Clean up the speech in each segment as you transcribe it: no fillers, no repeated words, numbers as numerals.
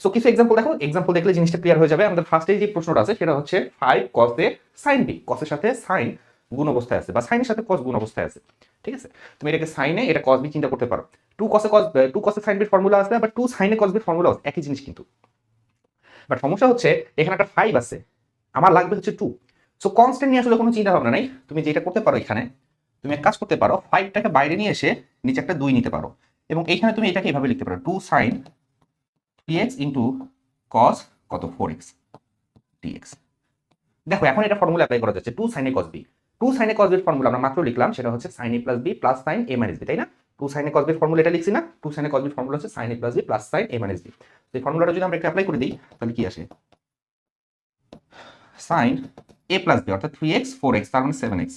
So কিছু example দেখো, example দেখলে জিনিসটা ক্লিয়ার হয়ে যাবে। আমাদের ফার্স্টে যে প্রশ্নটা আছে সেটা হচ্ছে 5 cos a sin b, cos এর সাথে sin গুণ অবস্থায় আছে বা সাইনের সাথে cos গুণ অবস্থায় আছে। ঠিক আছে, তুমি এটাকে সাইনে এটা cos b চিন্তা করতে পারো। 2 cos a sin b এর ফর্মুলা আছে, আবার 2 sin a cos b এর ফর্মুলা আছে, একই জিনিস কিন্তু। বাট সমস্যা হচ্ছে এখানে একটা 5 আছে, আমার লাগবে হচ্ছে 2। সো কনস্ট্যান্ট নিয়ে আসলে কোনো চিন্তা ভাবনা নাই। তুমি যেটা করতে পারো, এখানে তুমি এক কাজ করতে পারো, 5টাকে বাইরে নিয়ে এসে নিচে একটা 2 নিতে পারো, এবং এইখানে তুমি এটাকে এভাবে লিখতে পারো 2 sin 3x ইন্টু cos কত 4x dx। দেখো এখন এটা ফর্মুলা অ্যাপ্লাই করা যাচ্ছে, 2 sin a cos b। 2 sin a cos b এর ফর্মুলা আমরা মাত্র লিখলাম, সেটা হচ্ছে sin a plus b plus sin a minus b, তাই না? 2 sin a cos b এর ফর্মুলা এটা লিখছি না? 2 sin a cos b এর ফর্মুলা হচ্ছে sin a plus b plus sin a minus b। তো এই ফর্মুলাটা যদি আমরা একটু অ্যাপ্লাই করে দিই তাহলে কি আসে? sin a plus b অর্থাৎ 3x 4x তার মানে 7x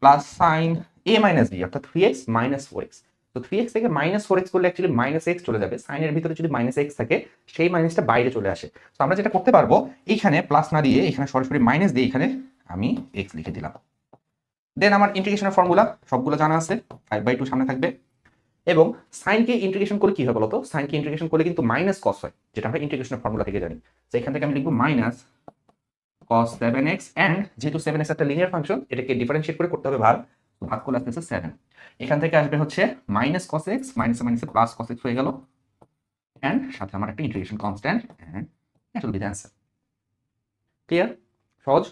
plus sin a minus b অর্থাৎ 3x minus 4x। তো 3x থেকে মাইনাস 4x করলে অ্যাকচুয়ালি মাইনাস x চলে যাবে, সাইন এর ভিতরে যদি মাইনাস x থাকে সেই মাইনাসটা বাইরে চলে আসে। তো আমরা যেটা করতে পারবো, এইখানে প্লাস না দিয়ে এখানে সরাসরি মাইনাস দিয়ে এখানে আমি x লিখে দিলাম। দেন আমার ইন্টিগ্রেশনের ফর্মুলা সবগুলো জানা আছে, 5/2 সামনে থাকবে। এবং সাইনকে ইন্টিগ্রেশন করে কি হয় বলতো? সাইনকে ইন্টিগ্রেশন করলে কিন্তু মাইনাস cos হয়, যেটা আমরা ইন্টিগ্রেশনের ফর্মুলা থেকে জানি। তো এখান থেকে আমি লিখবো মাইনাস cos 7x, এন্ড যেহেতু 7x একটা লিনিয়ার ফাংশন, এটাকে ডিফারেন্সিয়েট করে করতে হবে ভাগ, ভাগ করলে আসতেছে 7। এখান থেকে আসবে হচ্ছে মাইনাস cos x, মাইনাসে মাইনাসে প্লাস cos x হয়ে গেল, এন্ড সাথে আমার একটা integration constant, and that will be the answer. Clear? সহজ।